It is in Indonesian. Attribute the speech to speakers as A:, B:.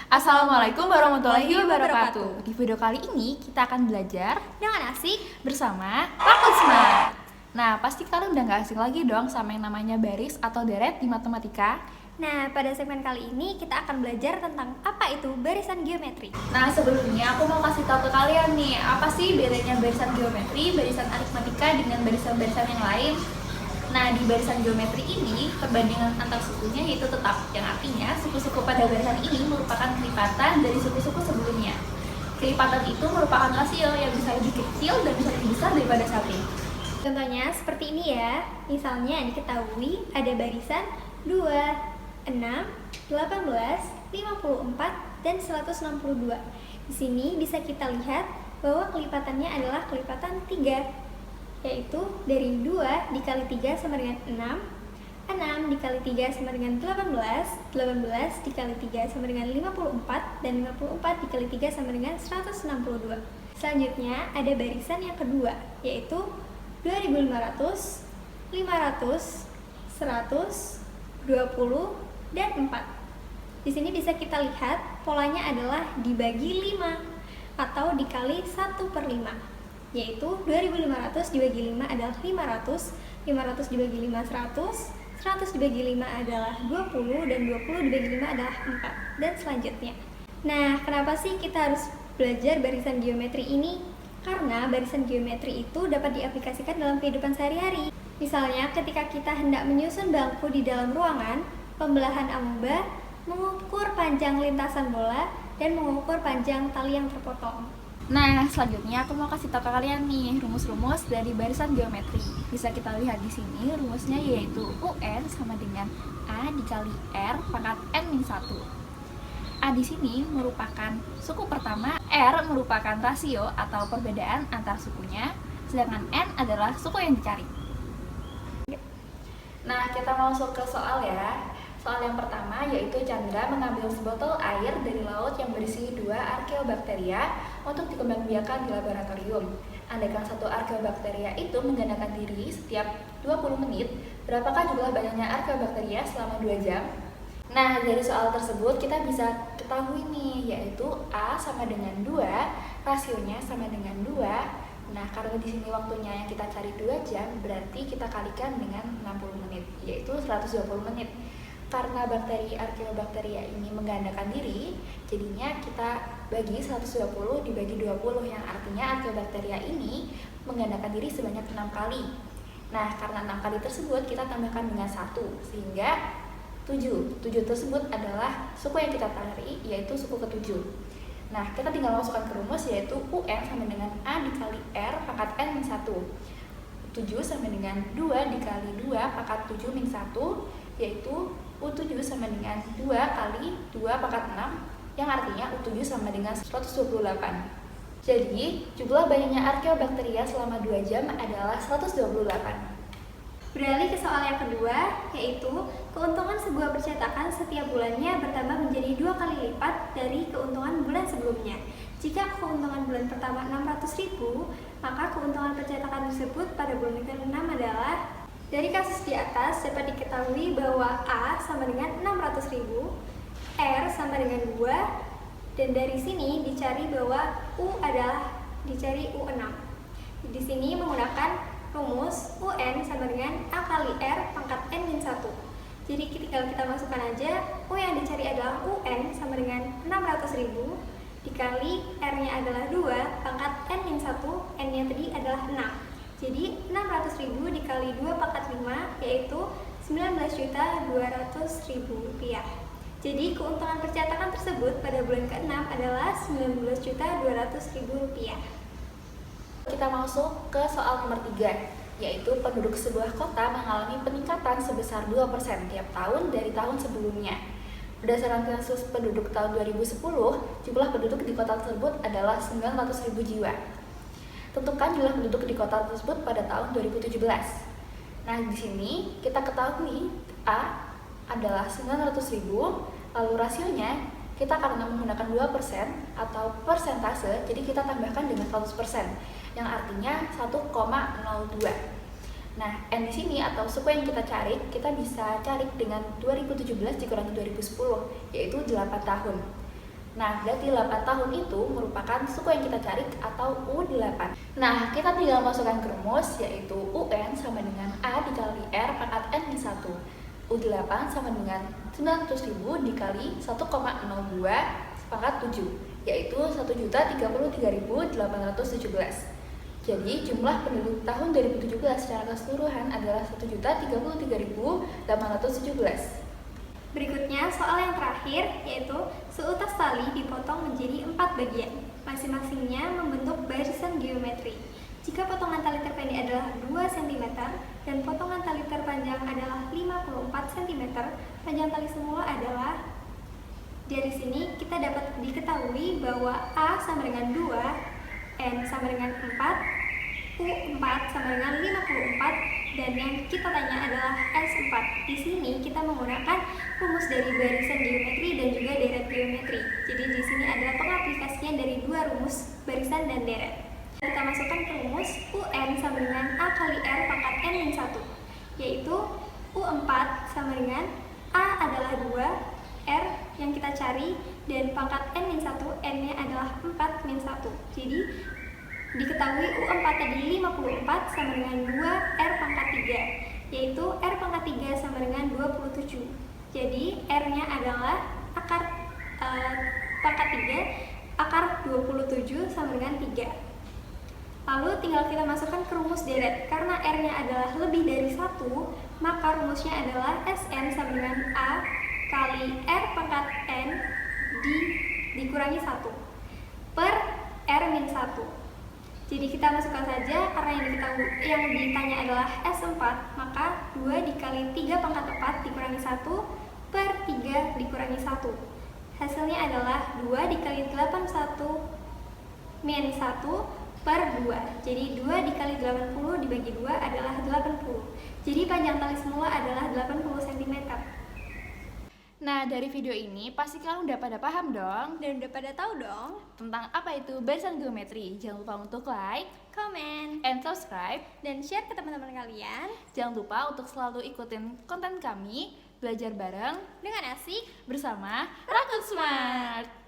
A: Assalamualaikum warahmatullahi wabarakatuh. Di video kali ini kita akan belajar
B: dengan asik
A: bersama Fakultas Smart. Nah, pasti kalian udah gak asing lagi dong sama yang namanya baris atau deret di matematika.
B: Nah, pada segmen kali ini kita akan belajar tentang apa itu barisan geometri.
A: Nah, sebelumnya aku mau kasih tahu ke kalian nih, apa sih bedanya barisan geometri, barisan aritmatika dengan barisan-barisan yang lain. Nah, di barisan geometri ini, perbandingan antar sukunya yaitu tetap, yang artinya suku-suku pada barisan ini merupakan kelipatan dari suku-suku sebelumnya. Kelipatan itu merupakan rasio yang bisa lebih kecil dan bisa lebih besar daripada satu.
B: Contohnya seperti ini ya. Misalnya diketahui ada barisan 2, 6, 18, 54, dan 162. Di sini bisa kita lihat bahwa kelipatannya adalah kelipatan 3. Yaitu dari 2 dikali 3 sama dengan 6, 6 dikali 3 sama dengan 18, 18 dikali 3 sama dengan 54, dan 54 dikali 3 sama dengan 162. Selanjutnya ada barisan yang kedua, yaitu 2500, 500, 100, 20, dan 4. Di sini bisa kita lihat polanya adalah dibagi 5 atau dikali 1/5. Yaitu 2500 dibagi 5 adalah 500, 500 dibagi 5 100, 100 dibagi 5 adalah 20, dan 20 dibagi 5 adalah 4, dan selanjutnya. Nah, kenapa sih kita harus belajar barisan geometri ini? Karena barisan geometri itu dapat diaplikasikan dalam kehidupan sehari-hari. Misalnya ketika kita hendak menyusun bangku di dalam ruangan, pembelahan amoeba, mengukur panjang lintasan bola, dan mengukur panjang tali yang terpotong.
A: Nah, selanjutnya aku mau kasih tahu ke kalian nih rumus-rumus dari barisan geometri. Bisa kita lihat di sini rumusnya yaitu UN sama dengan A dikali R pangkat N-1. A di sini merupakan suku pertama, R merupakan rasio atau perbedaan antar sukunya, sedangkan N adalah suku yang dicari. Nah, kita masuk ke soal ya. Soal yang pertama yaitu Chandra mengambil sebotol air dari laut yang berisi 2 archaeobacteria untuk dikembangbiakan di laboratorium. Andaikan satu archaeobacteria itu menggandakan diri setiap 20 menit, berapakah jumlah banyaknya archaeobacteria selama 2 jam? Nah, dari soal tersebut kita bisa ketahui nih, yaitu A sama dengan 2, rasionya sama dengan 2. Nah, karena di sini waktunya yang kita cari 2 jam, berarti kita kalikan dengan 60 menit, yaitu 120 menit. Karena bakteri archaeobacteria ini menggandakan diri, jadinya kita bagi 120 dibagi 20, yang artinya archaeobacteria ini menggandakan diri sebanyak 6 kali. Nah, karena 6 kali tersebut kita tambahkan dengan 1, sehingga 7. 7 tersebut adalah suku yang kita cari, yaitu suku ke-7. Nah, kita tinggal masukkan ke rumus, yaitu UN sama dengan A dikali R pangkat N-1. 7 sama dengan 2 dikali 2 pangkat 7 min 1, yaitu U7 sama dengan 2 kali 2 pangkat 6, yang artinya U7 sama dengan 128. Jadi, jumlah banyaknya archaeobacteria selama 2 jam adalah 128.
B: Beralih ke soal yang kedua, yaitu keuntungan sebuah percetakan setiap bulannya bertambah menjadi 2 kali lipat dari keuntungan bulan sebelumnya. Jika keuntungan bulan pertama 600.000, maka keuntungan percetakan tersebut pada bulan ke-6 adalah. Dari kasus di atas dapat diketahui bahwa A sama dengan 600.000, R sama dengan 2, dan dari sini dicari bahwa U adalah dicari U6. Di sini menggunakan rumus UN sama dengan A kali R pangkat N-1. Jadi tinggal kita masukkan aja, U yang dicari adalah UN sama dengan 600.000 dikali R-nya adalah 2 pangkat N-1, N-nya tadi adalah 6. Jadi 600.000 dikali 2 pangkat 5 yaitu 19.200.000 rupiah. Jadi keuntungan percetakan tersebut pada bulan ke-6 adalah 19.200.000 rupiah.
A: Kita masuk ke soal nomor 3, yaitu penduduk sebuah kota mengalami peningkatan sebesar 2% tiap tahun dari tahun sebelumnya. Berdasarkan sensus penduduk tahun 2010, jumlah penduduk di kota tersebut adalah 900.000 jiwa. Tentukan jumlah penduduk di kota tersebut pada tahun 2017. Nah, di sini kita ketahui A adalah 900.000, lalu rasionya kita karena menggunakan 2% atau persentase, jadi kita tambahkan dengan 100%, yang artinya 1,02. Nah, N di sini atau suku yang kita cari, kita bisa cari dengan 2017 dikurangi 2010, yaitu 8 tahun. Nah, berarti 8 tahun itu merupakan suku yang kita cari atau U8. Nah, kita tinggal masukkan ke rumus, yaitu UN sama dengan A dikali R pangkat N min 1. U8 sama dengan 900.000 dikali 1,02 pangkat 7, yaitu 1.033.817. Jadi, jumlah penduduk tahun 2017 secara keseluruhan adalah 1.033.817.
B: Berikutnya soal yang terakhir, yaitu seutas tali dipotong menjadi 4 bagian, masing-masingnya membentuk barisan geometri. Jika potongan tali terpendek adalah 2 cm dan potongan tali terpanjang adalah 54 cm, panjang tali semula adalah, dari sini kita dapat diketahui bahwa A sama dengan 2, N sama dengan 4, U4 sama dengan 54, dan yang kita tanya adalah S4. Di sini kita menggunakan rumus dari barisan geometri dan juga deret geometri. Jadi di sini adalah pengaplikasian dari dua rumus barisan dan deret. Kita masukkan ke rumus UN sama dengan A kali R pangkat N min 1, yaitu U4 sama dengan A adalah 2, R yang kita cari, dan pangkat N min 1, N-nya adalah 4 min 1. Jadi diketahui U4 tadi 54 sama dengan 2 R pangkat 3, yaitu R pangkat 3 sama dengan 27. Jadi R-nya adalah akar pangkat 3, akar 27 sama dengan 3. Lalu tinggal kita masukkan ke rumus deret. Karena R-nya adalah lebih dari 1, maka rumusnya adalah Sn sama dengan A kali R pangkat N dikurangi 1 per R min 1. Jadi kita masukkan saja, karena yang ditanya adalah S4, maka 2 dikali 3 pangkat 4 dikurangi 1 per 3 dikurangi 1. Hasilnya adalah 2 dikali 81 min 1 per 2. Jadi 2 dikali 80 dibagi 2 adalah 80. Jadi panjang tali semula adalah 80 cm.
A: Nah, dari video ini pasti kalian udah pada paham dong
B: Dan udah pada tahu dong
A: tentang apa itu barisan geometri. Jangan lupa untuk like,
B: comment,
A: and subscribe,
B: dan share ke teman-teman kalian.
A: Jangan lupa untuk selalu ikutin konten kami, belajar bareng
B: Dengan asik
A: bersama Rakut Smart.